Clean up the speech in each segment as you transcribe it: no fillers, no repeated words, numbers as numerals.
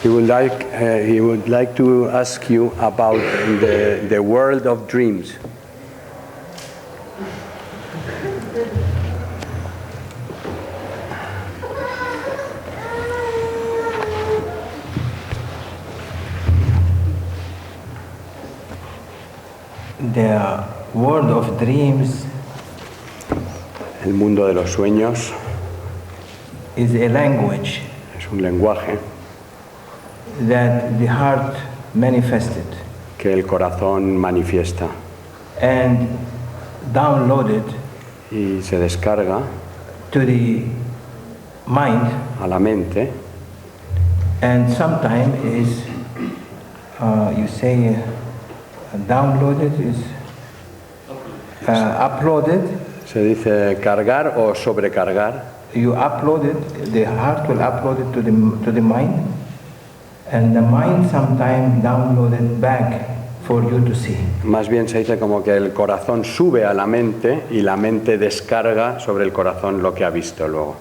He would like to ask you about the world of dreams. The world of dreams El mundo de los sueños is a language es un lenguaje that the heart manifested que el corazón manifiesta and downloaded y se descarga to the mind, a la mente, and sometimes is you say downloaded is uploaded. se dice cargar o sobrecargar. You upload it, the heart will upload it to the mind, and the mind sometimes download it back for you to see. Más bien se dice como que el corazón sube a la mente y la mente descarga sobre el corazón lo que ha visto luego.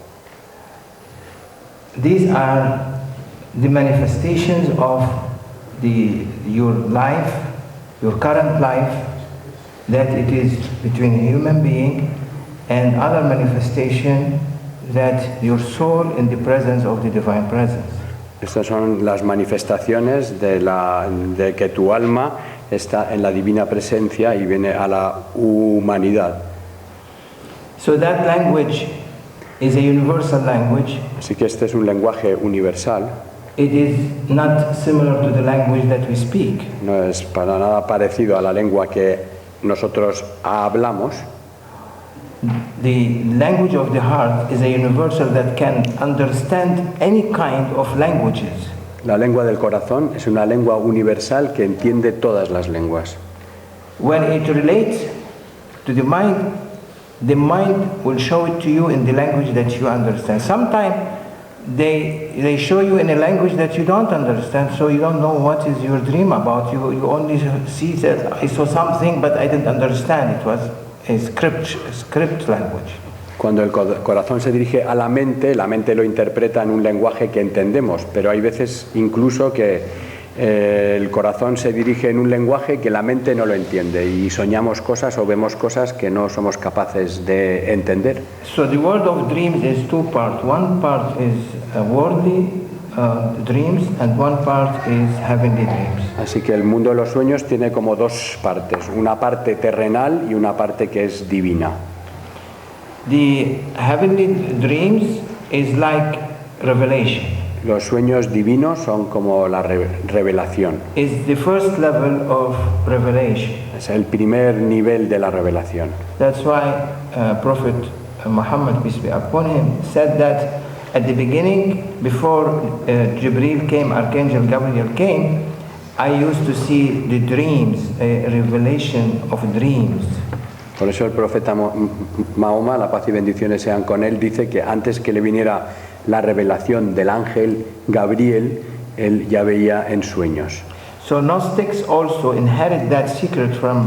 These are the manifestations of your life, your current life, that it is between a human being and other manifestation that your soul in the presence of the divine presence. Estas son las manifestaciones de que tu alma está en la divina presencia y viene a la humanidad. So that language is a universal language. Así que este es un lenguaje universal. It is not similar to the language that we speak. No es para nada parecido a la lengua que nosotros hablamos. The language of the heart is a universal that can understand any kind of languages. La lengua del corazón es una lengua universal que entiende todas las lenguas. When it relates to the mind will show it to you in the language that you understand. Sometimes they show you in a language that you don't understand, so you don't know what is your dream about. You only see that I saw something, but I didn't understand. It was a script language. Cuando el corazón se dirige a la mente lo interpreta en un lenguaje que entendemos, pero hay veces incluso que el corazón se dirige en un lenguaje que la mente no lo entiende y soñamos cosas o vemos cosas que no somos capaces de entender. So the world of dreams is two parts. One part is worldly dreams and one part is heavenly dreams. Así que el mundo de los sueños tiene como dos partes, una parte terrenal y una parte que es divina. The heavenly dreams is like revelation. Los sueños divinos son como la revelación. It's the first level of revelation. Es el primer nivel de la revelación. That's why Prophet Muhammad, peace be upon him, said that at the beginning, before Jibreel came, Archangel Gabriel came, I used to see the dreams, a revelation of dreams. Por eso el profeta Mahoma, la paz y bendiciones sean con él, dice que antes que le viniera la revelación del ángel Gabriel, él ya veía en sueños. So Gnostics also inherit that secret from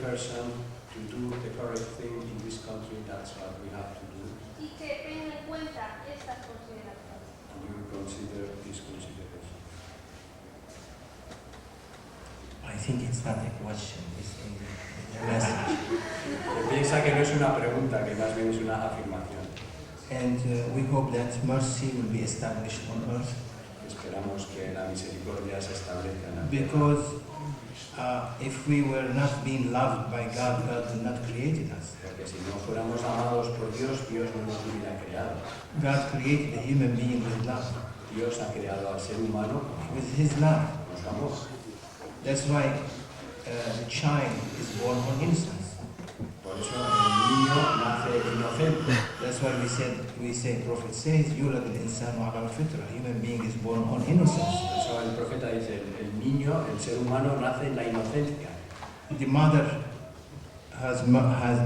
person to do the correct thing in this country, that's what we have to do. Y que tengan en cuenta estas consideraciones. And you consider this consideration. I think it's not a question, it's a message. Piensa que no es una pregunta, que más bien es una afirmación. And we hope that mercy will be established on earth. Esperamos que la misericordia se establezca en la tierra. Because if we were not being loved by God, God would not created us. Porque si no fuéramos amados por Dios, Dios no nos hubiera creado. God created a human being with love. Dios ha creado al ser humano With His love. con su amor. That's why the child is born on innocence. Por eso el niño nace inocente. That's why we say, Prophet says, يولد الإنسان على الفطرة. Human being is born on innocence. Por eso el profeta dice, el niño, el ser humano nace en la inocencia. The mother has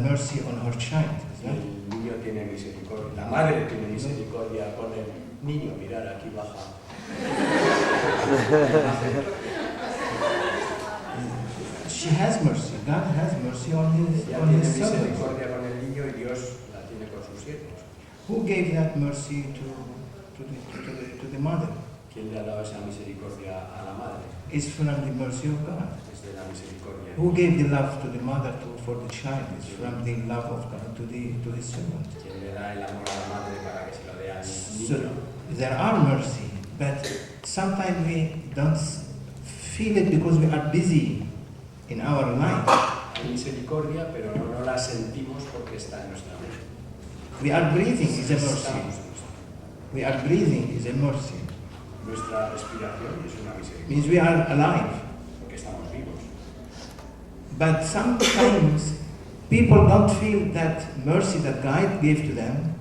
mercy on her child. El niño tiene misericordia, la madre tiene misericordia con el niño. Mirar, aquí baja. She has mercy. God has mercy on His Ya tiene servants. misericordia con el niño y Dios la tiene con sus siervos. Who gave that mercy to the mother? ¿Quién le ha dado esa misericordia a la madre? It's from the mercy of God. Es de la misericordia. Who gave the love to the mother for the child? It's from the love of God to His servant. ¿Quién le da el amor a la madre para que se lo dé al So niño? there are mercy, but sometimes we don't feel it because we are busy in our life. Hay misericordia, pero no la sentimos porque está en nuestra mente. We are breathing is a mercy. Estamos en nuestra We are breathing is a mercy. Nuestra respiración es una misericordia, Means we are alive. porque estamos vivos. But sometimes people don't feel that mercy that God gave to them,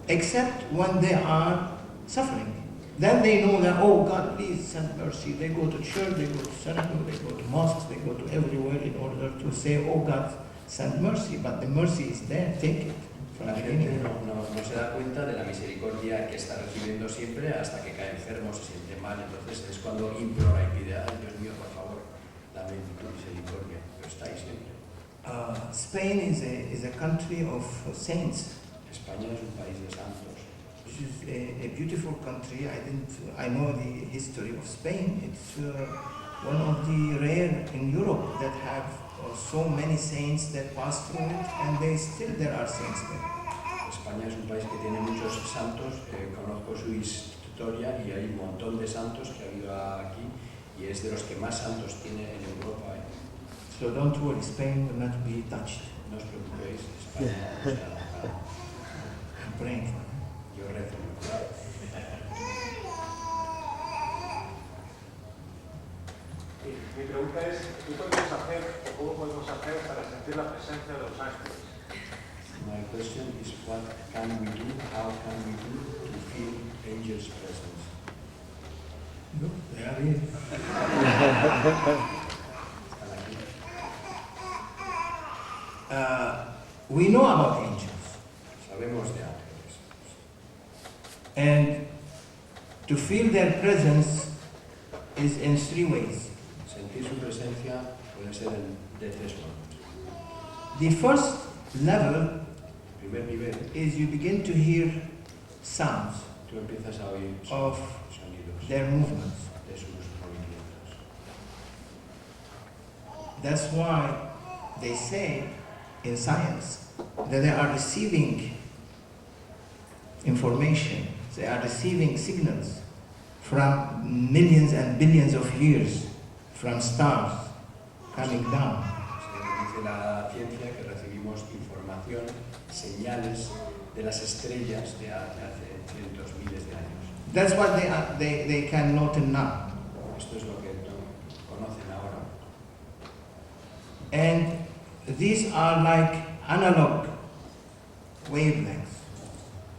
except when they are suffering. Then they know that, oh God, please send mercy. They go to church, they go to synagogue, they go to mosques, they go to everywhere in order to say, oh God, send mercy. But the mercy is there, take it from La the gente beginning. no se da cuenta de la misericordia que está recibiendo siempre hasta que cae enfermo, se siente mal. Entonces es cuando implora y pide, ay Dios mío, por favor, dame tu misericordia. Pero está ahí siempre. Spain is a country of saints. España es un país de santos. Which is a beautiful country. I know the history of Spain. It's one of the rare in Europe that have so many saints that pass through it, and there are saints there. España es un país que tiene muchos santos, conozco su historia y hay un montón de santos que ha habido aquí y es de los que más santos tiene en Europa. So don't worry, Spain will not be touched. No os preocupéis, España no será tocada. I'm praying for them. Yo rezo muy claro. Mi pregunta es, ¿qué podemos hacer o cómo podemos hacer para sentir la presencia de los ángeles? My question is, what can we do, how can we do to feel angels' presence? Look, they are here. Están aquí. We know about angels, Sabemos de ángeles. and to feel their presence is in three ways. Sentir su presencia puede ser de tres formas. The first level El primer nivel, is you begin to hear sounds tú empiezas a oír of sonidos their movements. de sus movimientos. That's why they say in science that they are receiving information, they are receiving signals from millions and billions of years from stars coming down. Se dice la ciencia que recibimos información, señales de las estrellas de hace cientos, miles de años. That's what they can note now. Esto es lo que conocen ahora. And these are like analog wavelengths.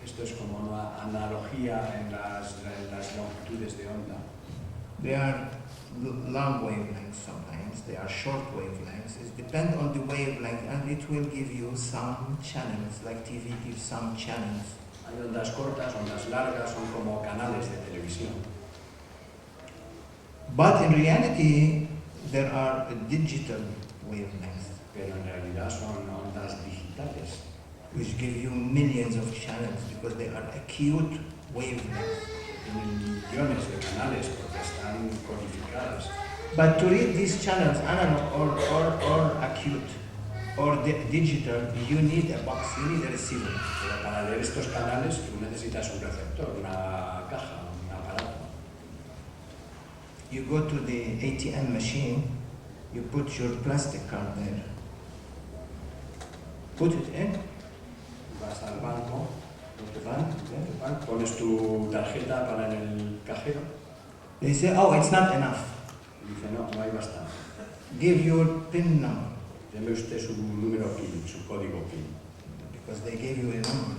Esto es como una analogía en las longitudes de onda. They are long wavelengths sometimes, they are short wavelengths. It depends on the wavelength and it will give you some channels, like TV gives some channels. Hay ondas cortas, ondas largas, son como canales de televisión. But in reality, there are digital wavelengths. pero en realidad son ondas digitales, which give you millions of channels because they are acute wavelengths. tienen millones de canales porque están codificadas. But to read these channels, analog or acute or digital, you need a box, you need a receiver. Pero para leer estos canales tú necesitas un receptor, una caja, un aparato. You go to the ATM machine, you put your plastic card there. Put it in. Vas al banco, pones tu tarjeta para en el cajero They say, oh, it's not enough. y dice no, no hay bastante. Give your PIN number. Deme usted su número PIN, su código PIN. Because they gave you a number.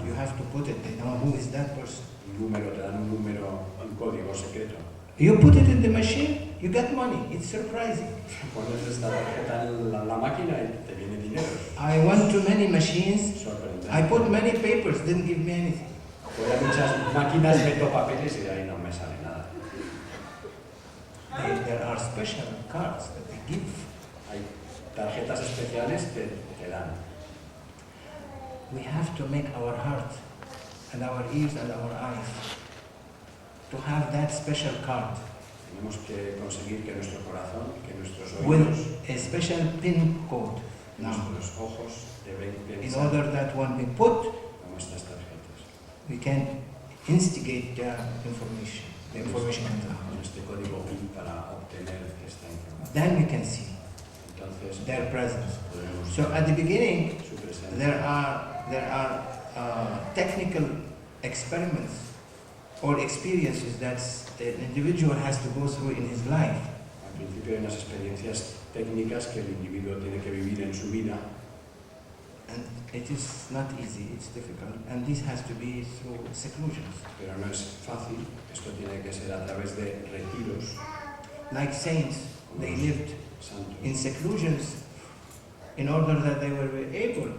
You have to put it. They know who is that person. Un número, te dan un número, un código secreto. You put it in the machine, you get money. It's surprising. Pones esta tarjeta en la máquina y te viene dinero. I went to many machines. Sorprendente. I put many papers, didn't give me anything. Voy a muchas máquinas, meto papeles y de ahí no me sale nada. There are special cards that they give. Hay tarjetas especiales que te dan. We have to make our heart and our ears and our eyes to have that special card Tenemos que conseguir que nuestro corazón, que nuestros with oídos, a special PIN code number. nuestros ojos deben In pensar order that when we put, como estas tarjetas. we can instigate the information in the heart. Con este código PIN para obtener esta información. Then we can see Entonces, their presence. podemos So at the beginning, su presencia. there are technical experiments or experiences that an individual has to go through in his life. Al principio hay unas experiencias técnicas que el individuo tiene que vivir en su vida. And it is not easy, it's difficult, and this has to be through seclusions. Pero no es fácil, esto tiene que ser a través de retiros Like saints, they lived santos. in seclusions in order that they were able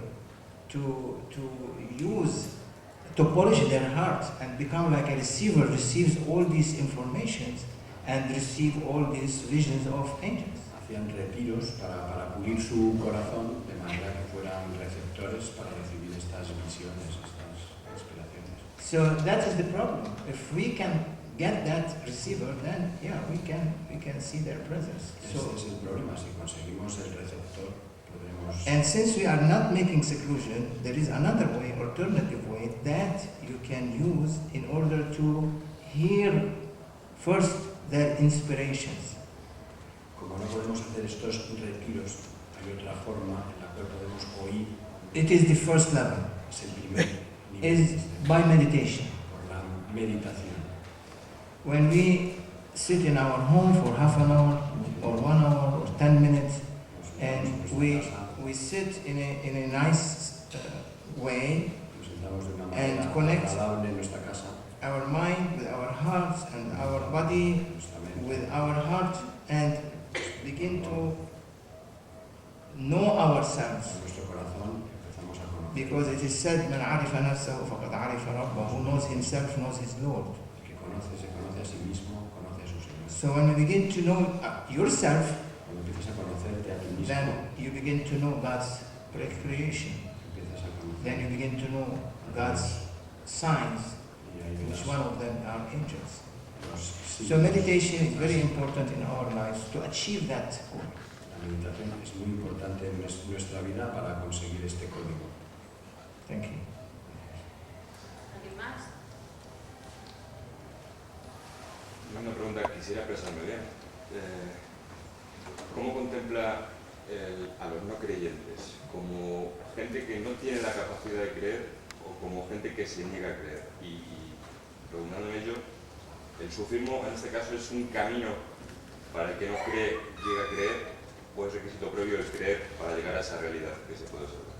to polish their hearts and become like a receiver, receives all these informations and receive all these visions of angels. Hacían retiros para pulir su corazón de manera que fueran receptores para recibir estas visiones, estas inspiraciones. So that is the problem. If we can get that receiver, then yeah, we can see their presence. Ese So, es el problema, si conseguimos el receptor podremos... and since we are not making seclusion, there is another way, alternative way, that you can use in order to hear first their inspirations. Como no podemos hacer estos retiros, hay otra forma en la cual podemos oír. It is the first level, Es el primer is nivel, by meditation. por la meditación. When we sit in our home for half an hour or 1 hour or 10 minutes, and we sit in a nice way, Nos sentamos de una and manera connect agradable en nuestra casa, our mind with our hearts and our body nuestra mente, with our heart, and begin to know ourselves. con nuestro corazón, empezamos a conocer. Because it is said, "Man arifa nafsahu faqad arifa rabbahu." Who knows himself knows his Lord. El que se conoce a sí mismo, conoce a su Señor. So when you begin to know yourself, Cuando empiezas a conocerte a ti mismo, then you begin to know God's creation. empiezas a conocer. Then you begin to know God's signs, Y ahí which verás one of them are angels. los So signos. meditation is very important in our lives to achieve that goal. La meditación es muy importante en nuestra vida para conseguir este código. Thank you. ¿Alguien más? Una pregunta, quisiera expresarme bien. ¿Cómo contempla a los no creyentes? ¿Como gente que no tiene la capacidad de creer o como gente que se niega a creer? Y preguntando ello, el sufismo en este caso es un camino para el que no cree, llega a creer, o es requisito previo el creer para llegar a esa realidad que se puede observar.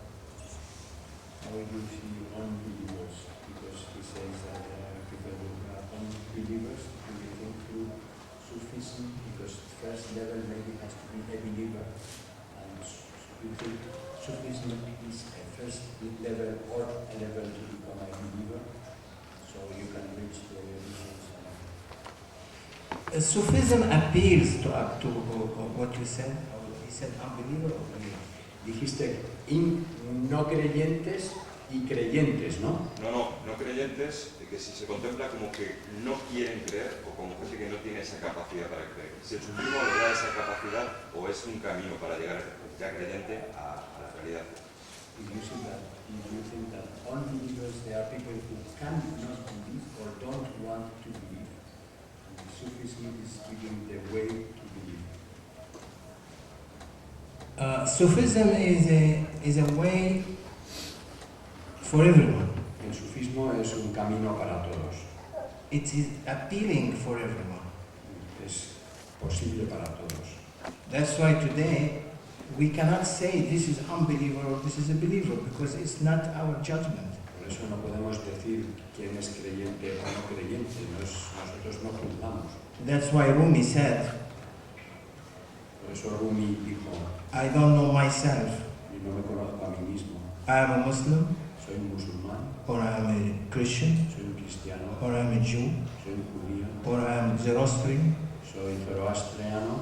How do you see unbelievers? Because he says that people who are unbelievers do you think through Sufism, because first level maybe has to be a believer, and you think Sufism is a first level or a level to become a believer, so you can reach the visions. Sufism appeals to what you said. He said unbeliever or believer? Dijiste no creyentes y creyentes, ¿no? No creyentes, que si se contempla como que no quieren creer o como gente que no tiene esa capacidad para creer. Si el sufismo le da esa capacidad o es un camino para llegar ya creyente a la realidad. Do you think that unbelievers, they are people who cannot believe or don't want to believe? And Sufism is giving the way to believe. Sufism is a way for everyone. El sufismo es un camino para todos. It is appealing for everyone. Es posible para todos. That's why today we cannot say this is unbeliever or this is a believer because it's not our judgment. Por eso no podemos decir quién es creyente o no creyente. Nosotros no juzgamos. That's why Rumi said, Por eso Rumi dijo, I don't know myself. yo no me conozco a mí mismo. I am a Muslim, Soy un musulmán, or I am a Christian, soy un cristiano, or I am a Jew, soy un judío, or I am Zoroastrian. soy zoroastriano,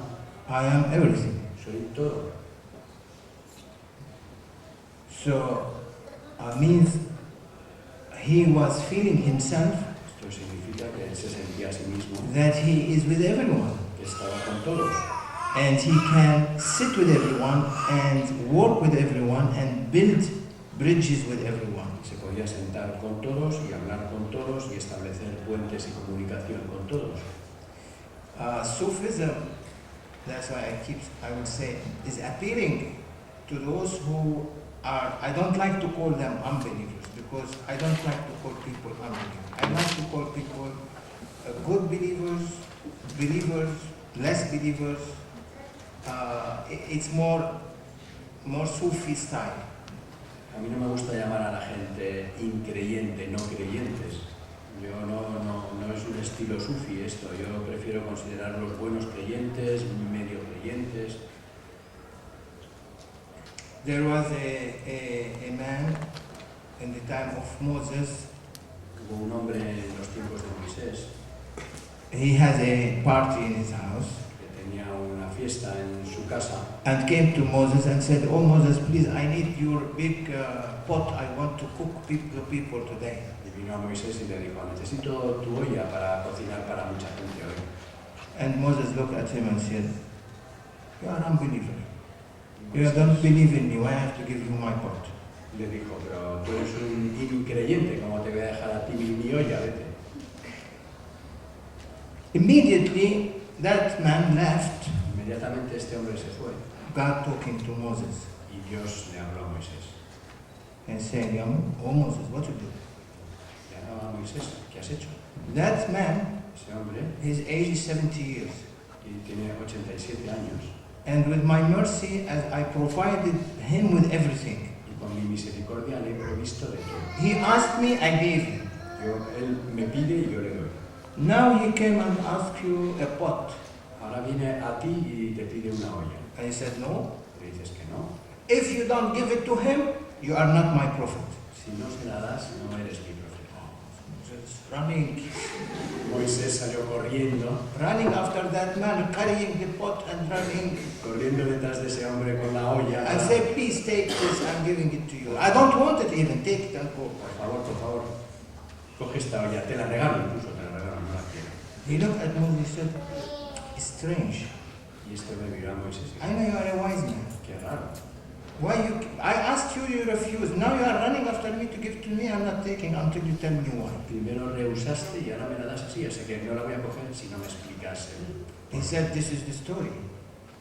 I am everything. soy todo. So, means he was feeling himself Esto significa que él se sentía a sí mismo, that he is with everyone. que estaba con todos. And he can sit with everyone and work with everyone and build bridges with everyone. Se podía sentar con todos y hablar con todos y establecer puentes y comunicación con todos. Sufism, that's why I would say, is appealing to those who are, I don't like to call them unbelievers because I don't like to call people unbelievers. I like to call people good believers, believers, less believers. It's more Sufi style. A mí no me gusta llamar a la gente increyente, no creyentes. No es un estilo sufi esto. Yo prefiero considerarlos buenos creyentes, medio creyentes. There was a man in the time of Moses. Hubo un hombre en los tiempos de Moisés He has a party in his house que tenía una fiesta en su casa and came to Moses and said, "Oh Moses, please, I need your big pot. I want to cook people today." y vino a Moisés y le dijo, necesito tu olla para cocinar para mucha gente hoy. And Moses looked at him and said, "You are unbeliever. You don't believe in me. Why I have to give you my pot?" Le dijo, pero tú eres un increyente, ¿cómo te voy a dejar a ti mi olla? Vete. Immediately, that man left. Inmediatamente este hombre se fue God talking to Moses y Dios le habló a Moisés. and saying, "Oh Moses, what you do?" Le habló a Moisés, ¿qué has hecho? That man, Ese hombre, his age is 70 years. y tiene 87 años, And with my mercy, as I provided him with everything. y con mi misericordia le he provisto de todo. He asked me, I gave him. Él me pide y yo le doy. Now he came and asked you a pot. Ahora viene a ti y te pide una olla. I said, no. Le dices que no. If you don't give it to him, you are not my prophet. Si no se la das, no eres mi profeta. Just running Moisés salió after that man, carrying the pot and running. corriendo detrás de ese hombre con la olla. I said, please take this, I'm giving it to you. I don't want it even, take it and go. Por favor, coge esta olla, te la regalo incluso, te la regalo, no la quiero. He looked at Moses and said, it's strange. Y este me miró a Moisés y I know you are a wise man. qué raro. I asked you, you refused. Now you are running after me to give to me. I'm not taking until you tell me why. Primero rehusaste y ahora me la das así, así que no la voy a coger si no me explicas. He said, this is the story.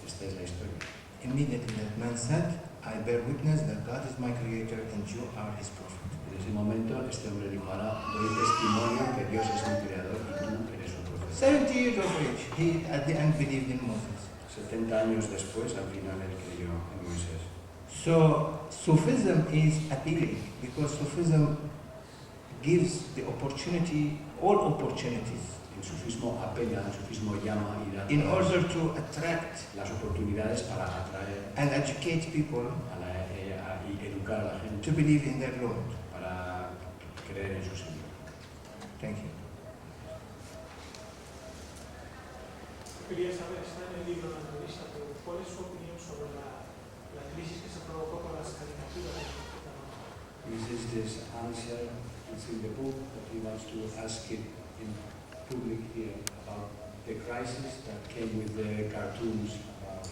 Esta es la historia. Immediately that man said, I bear witness that God is my creator and you are his prophet. En ese momento este hombre dijo, ahora doy testimonio que Dios es mi creador y tú eres un profeta. 70 years of age, he at the end believed in Moses. 70 años después, al final él creyó en Moisés. So Sufism is appealing because Sufism gives the opportunity, all opportunities, El sufismo apela, el sufismo llama y da in order to attract las oportunidades para atraer and educate people y educar a la gente to believe in their Lord. para creer en su Señor. Thank you. Quería saber, está en el libro de la entrevista, pero ¿cuál es su opinión sobre la crisis que se provocó con las caricaturas? This is this answer, it's in the book, but he wants to ask it in public here about the crisis that came with the cartoons about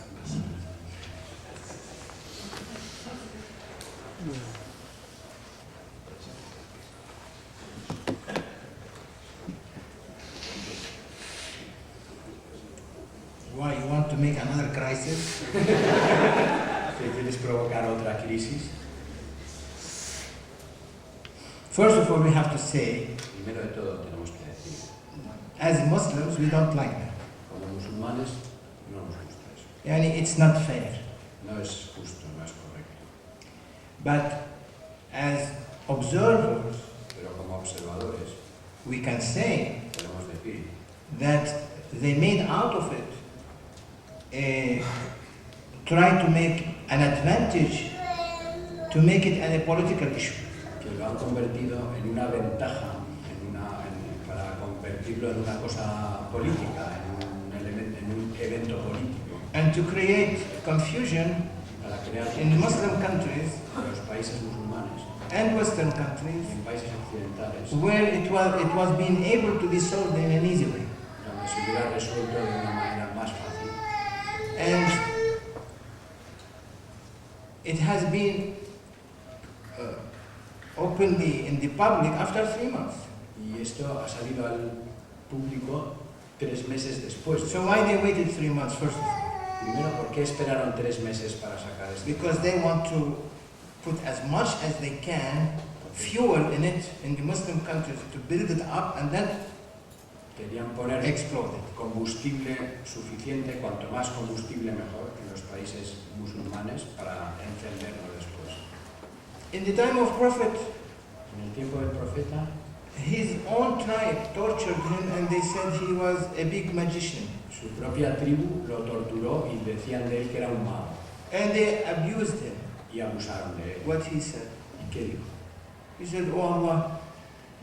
Why, you want to make another crisis? Si quieres provocar otra crisis, First of all, we have to say, primero de todo tenemos que decir, as Muslims, we don't like that. como musulmanes no nos gusta eso. Yani, it's not fair. No es justo, no es correcto. But as observers, Pero como observadores we can say podemos decir that they made out of it try to make an advantage to make it a political issue. que lo han convertido en una ventaja, para convertirlo en una cosa política, en un evento político, And to create confusion para crear in Muslim countries en los países musulmanes and Western y countries en países occidentales, where it was being able to be solved in an easy way. donde se hubiera resuelto de una manera más fácil. And it has been openly in the public after 3 months. Y esto ha salido al público 3 meses después. So why they waited 3 months first of all? Primero, ¿por qué esperaron 3 meses para sacar esto? Because they want to put as much as they can fuel in it in the Muslim countries to build it up and then Querían poner explode it. combustible suficiente, cuanto más combustible mejor, en los países musulmanes para encenderlo después. In the time of Prophet, En el tiempo del profeta, his own tribe tortured him and they said he was a big magician. su propia tribu lo torturó y decían de él que era un mago And they abused him. y abusaron de él. What he said. ¿Y qué dijo? He said, oh Allah,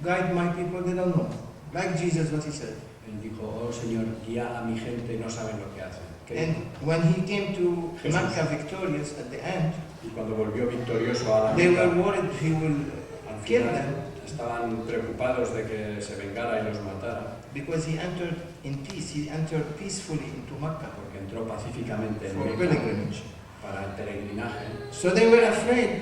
guide my people, they don't know. Like Jesus, what he said. Él dijo, oh Señor, guía a mi gente, no saben lo que hacen. ¿Qué And dijo? when he came to Jesús. Mecca victorious at the end, Y cuando volvió victorioso a la they Meca, were worried he will al kill final them estaban preocupados de que se vengara y los matara, because he entered in peace. He entered peacefully into Mecca porque entró pacíficamente en for Meca pilgrimage. para el peregrinaje. So they were afraid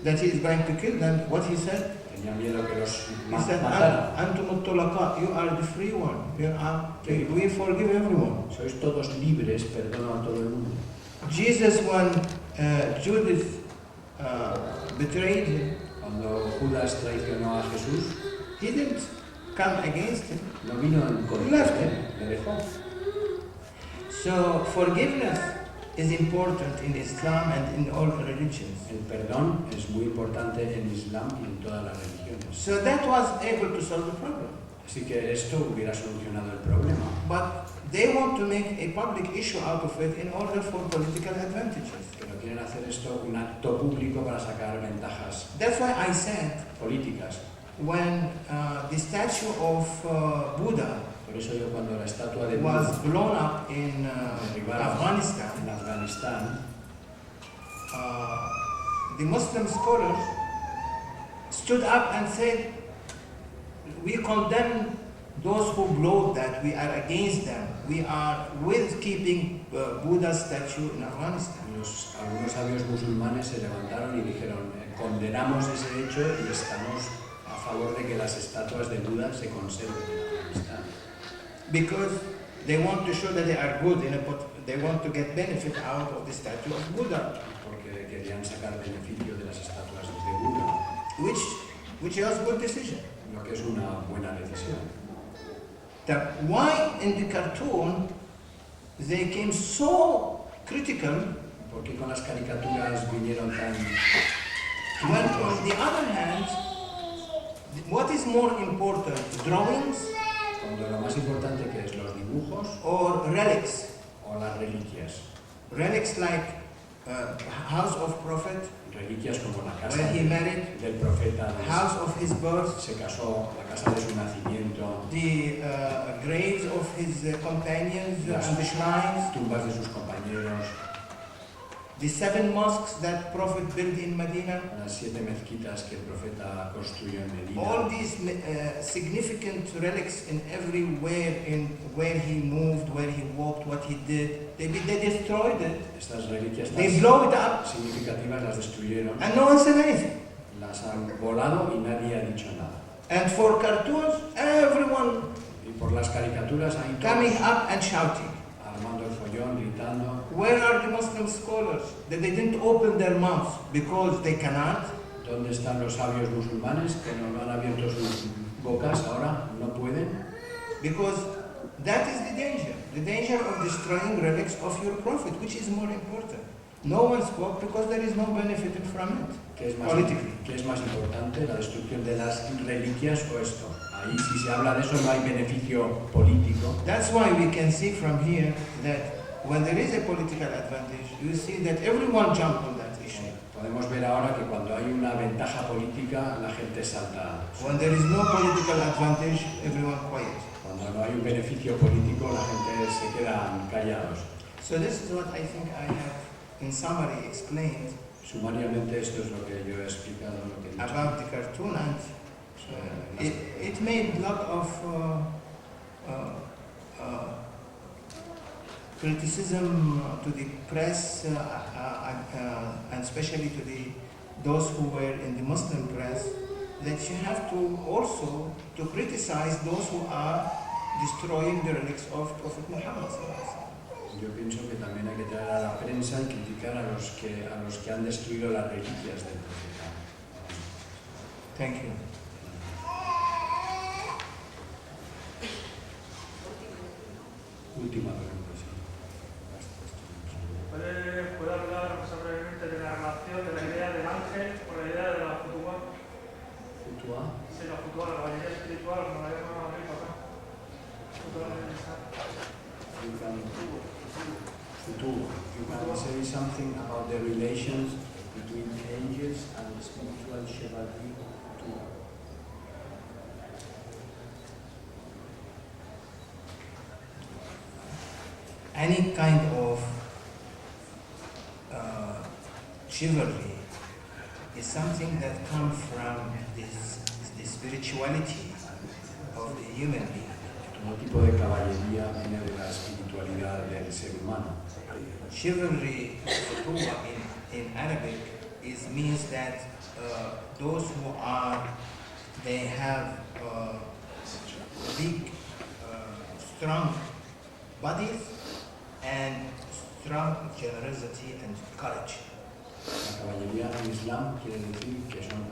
that he is going to kill them. What he said? Tenían miedo que los He said, mataran. Antum at-tulaqa, you are the free one. We forgive everyone. Sois todos libres, perdono a todo el mundo. Jesus, when Judas betrayed him, Cuando Judas traicionó a Jesús, he didn't come against him. no vino en contra Left de him. él, le dejó. So forgiveness is important in Islam and in all religions. El perdón es muy importante en Islam y en todas las religiones. So that was able to solve the problem. Así que esto hubiera solucionado el problema. But they want to make a public issue out of it in order for political advantages. Pero quieren hacer esto un acto público para sacar ventajas That's why I said políticas. when the statue of Buddha Por eso yo cuando la estatua de was Buda blown up in derribada Afghanistan, en Afganistán, the Muslim scholars stood up and said, we condemn those who blow that, we are against them, we are with keeping Buddha's statue in Afghanistan. algunos sabios musulmanes se levantaron y dijeron, condenamos ese hecho y estamos a favor de que las estatuas de Buda se conserven en Afganistán. Because they want to show that they are good, they want to get benefit out of the statue of Buddha, Porque querían sacar beneficio de las estatuas de Buda, which was a good decision. lo que es una buena decisión. That why in the cartoon they came so critical, Porque con las caricaturas vinieron tan when on the other hand, what is more important, drawings cuando lo más importante que es los dibujos or relics? o las reliquias. Relics like house of prophet, reliquias como la casa where he married, del profeta, house of his birth, se casó, la casa de su nacimiento, the graves of his companions and the shrines, tumbas de sus compañeros, the 7 mosques that Prophet built in Medina. las 7 mezquitas que el profeta construyó en Medina. All these significant relics in everywhere, in where he moved, where he walked, what he did, they destroyed it. Estas reliquias They tan blow it up, significativas las destruyeron, and no one said anything. las han volado y nadie ha dicho nada. And for cartoons, everyone Y por las caricaturas hay coming todos up and shouting. armando el follón, gritando. Where are the Muslim scholars? That they didn't open their mouths because they cannot. ¿Dónde están los sabios musulmanes que no han abierto sus bocas ahora? No pueden. Because that is the danger of destroying relics of your prophet, which is more important. No one spoke because there is no benefit from it. ¿Qué es más, Politically. ¿Qué es más importante, la destrucción de las reliquias o esto? Ahí si se habla de eso no hay beneficio político. That's why we can see from here that when there is a political advantage, you see that everyone jump on that issue. Podemos ver ahora que cuando hay una ventaja política la gente salta. When there is no political advantage, everyone quiet. Cuando no hay un beneficio político la gente se queda callados. So this is what I think I have, in summary, explained Sumariamente esto es lo que yo he explicado, lo que he dicho. about the cartoon, and it made a lot of criticism to the press and especially to those who were in the Muslim press, that you have to also to criticize those who are destroying the relics of Prophet Muhammad. Yo pienso que también hay que traer a la prensa y criticar a los que han destruido las reliquias del profeta. Thank you. Última pregunta, sí. ¿Puede hablar brevemente de la relación de la idea del ángel con la idea de la futua? ¿Futua? Sí, la futua, la caballería espiritual, como la llama arriba acá. You can say something about the relations between angels and spiritual chivalry. Any kind of chivalry is something that comes from the spirituality of the human being. Todo tipo de caballería viene de la espiritualidad del ser humano. Chivalry in Arabic means that those who they have big, strong bodies and strong generosity and courage. La caballería en Islam quiere decir que son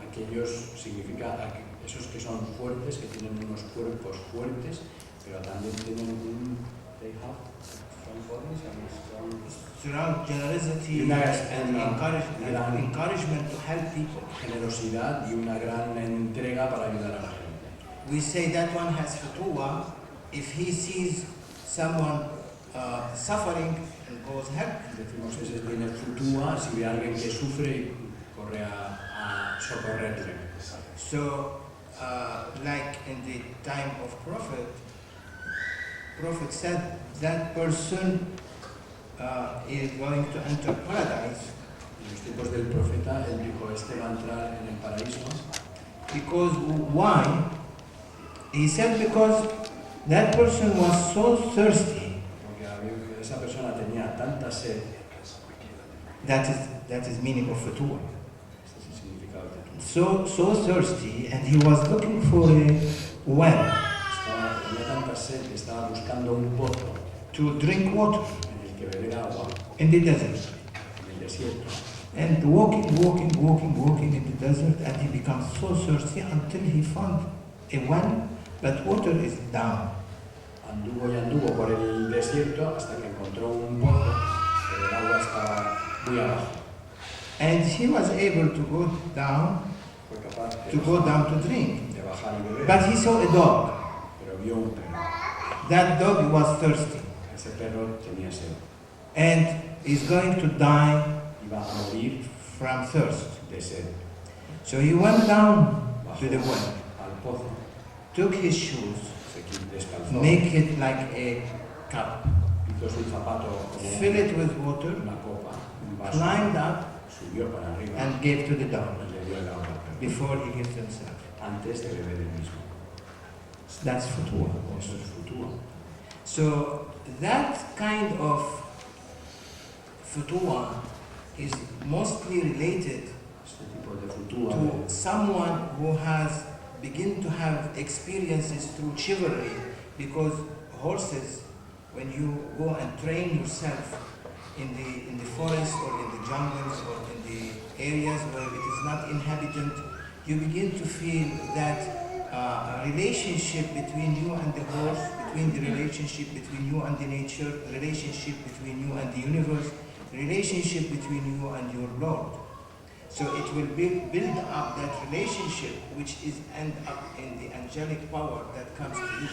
significa esos que son fuertes, que tienen unos cuerpos fuertes, pero también tienen they have strong bodies and strong generosity and encouragement to help people. Generosidad y una gran entrega para ayudar a la gente. We say that one has futuwa if he sees someone suffering and goes help. Decimos ese tiene futua si ve a alguien que sufre y corre a socorrerle. So, like in the time of Prophet said that person is going to enter paradise. En los tiempos del profeta, él dijo, este va a entrar en el paraíso. Because why? He said because that person was so thirsty. Porque esa persona tenía tanta sed. That is meaning of futuwa. Este es el significado de So thirsty, and he was looking for a well. Tenía tanta sed que estaba buscando un pozo To drink water en el que beber agua in the desert. en el desierto. And walking in the desert, and he becomes so thirsty until he found a well, but water is down. Anduvo y anduvo por el desierto hasta que encontró un pozo, pero el agua estaba muy abajo. And he was able to go down Fue capaz to drink. de bajar y beber, But he saw a dog. pero vio un perro. That dog was thirsty Ese perro tenía sed and is going to die iba a morir from thirst, they said. So he went down to the well, al pozo, took his shoes, se descalzó, make it like a cup, hizo su zapato como fill it with water, una copa, un vaso, climbed up, subió para arriba and gave to the dog y le dio el agua before he gives himself. antes de beber el mismo. That's futua. Eso es futuro. So that kind of futua is mostly related Este tipo de futuro to someone who has begin to have experiences through chivalry, because horses, when you go and train yourself in the forest or in the jungles or in the areas where it is not inhabited, you begin to feel that a relationship between you and the horse, between the relationship between you and the nature, relationship between you and the universe, relationship between you and your Lord. So it will build up that relationship, which is end up in the angelic power that comes to you.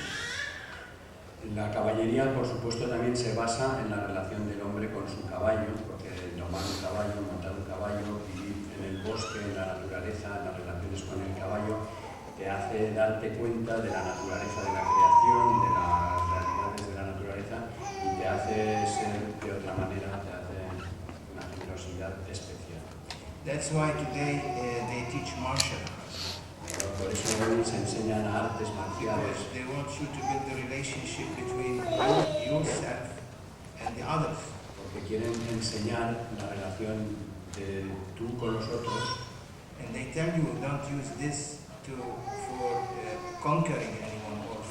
La caballería, por supuesto, también se basa en la relación del hombre con su caballo, porque domar un caballo, montar un caballo, vivir en el bosque, en la naturaleza, en las relaciones con el caballo, te hace darte cuenta de la naturaleza de la creación, de las realidades de la naturaleza, y te hace ser de otra manera, te hace una generosidad especial. That's why today they teach martial arts. Por eso hoy se enseñan artes marciales. They want you to build the relationship between yourself and the others. Porque quieren enseñar la relación de tú con los otros. And they tell you don't use this for conquering anyone or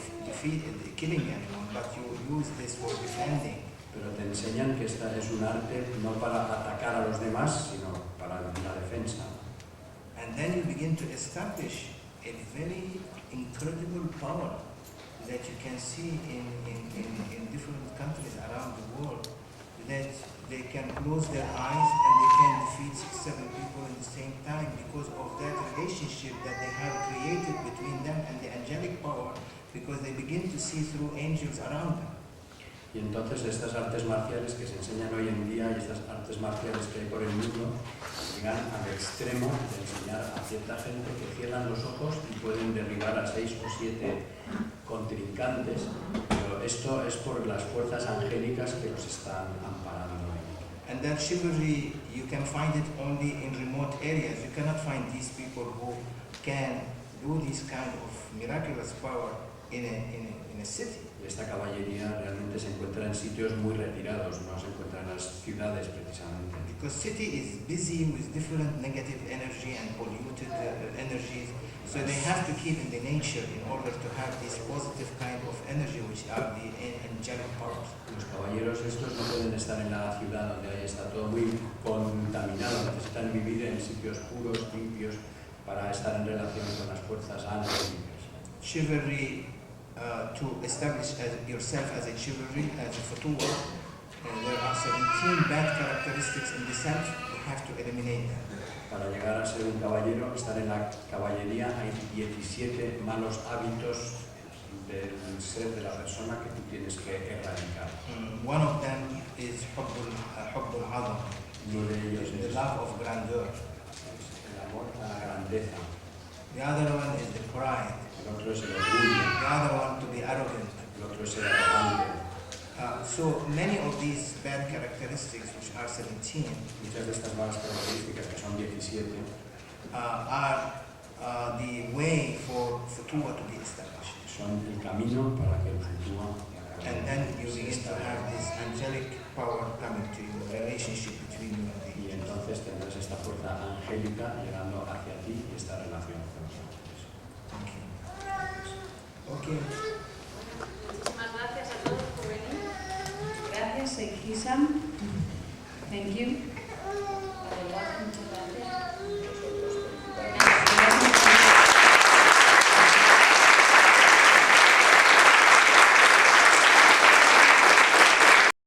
killing anyone, but you use this for defending. Pero te enseñan que esta es un arte no para atacar a los demás, sino para la defensa. And then you begin to establish a very incredible power that you can see in different countries around the world, that they can close their eyes and they can defeat 6, 7 people in the same time because of that relationship that they have created between them and the angelic power, because they begin to see through angels around them. Y entonces estas artes marciales que se enseñan hoy en día y estas artes marciales que hay por el mundo llegan al extremo de enseñar a cierta gente que cierran los ojos y pueden derribar a 6 o 7 contrincantes, pero esto es por las fuerzas angélicas que los están amparando. And that chivalry, you can find it only in remote areas. You cannot find these people who can do this kind of miraculous power in a city. Esta caballería realmente se encuentra en sitios muy retirados, no se encuentra en las ciudades precisamente. Because city is busy with different negative energy and polluted energies, so they have to keep in the nature in order to have this positive kind of energy, which are the angelic powers. Los caballeros estos no pueden estar en la ciudad donde está todo muy contaminado, necesitan vivir en sitios puros, limpios, para estar en relación con las fuerzas angélicas. Chivalry, to establish yourself as a chivalry, as a futua, there are 17 bad characteristics in the self. You have to eliminate them. Para llegar a ser un caballero, estar en la caballería, hay 17 malos hábitos del ser de la persona que tú tienes que erradicar. One of them is hubbul azam, Uno de ellos the es love of grandeur. el amor a la grandeza, The other one is the pride. el otro es el orgullo, The other one to be arrogant. el otro es el arrogante. So many of these bad characteristics, which are 17, Muchas de estas malas características, que son 17, are the way for futua to be established. son el camino para que el futuro And then you begin to have this angelic power coming to you, relationship between you and the y entonces tendrás esta fuerza angélica llegando hacia ti y esta relación con los ángeles. Okay. Muchísimas gracias a todos por venir. Gracias, Shaykh Hisham. Thank you.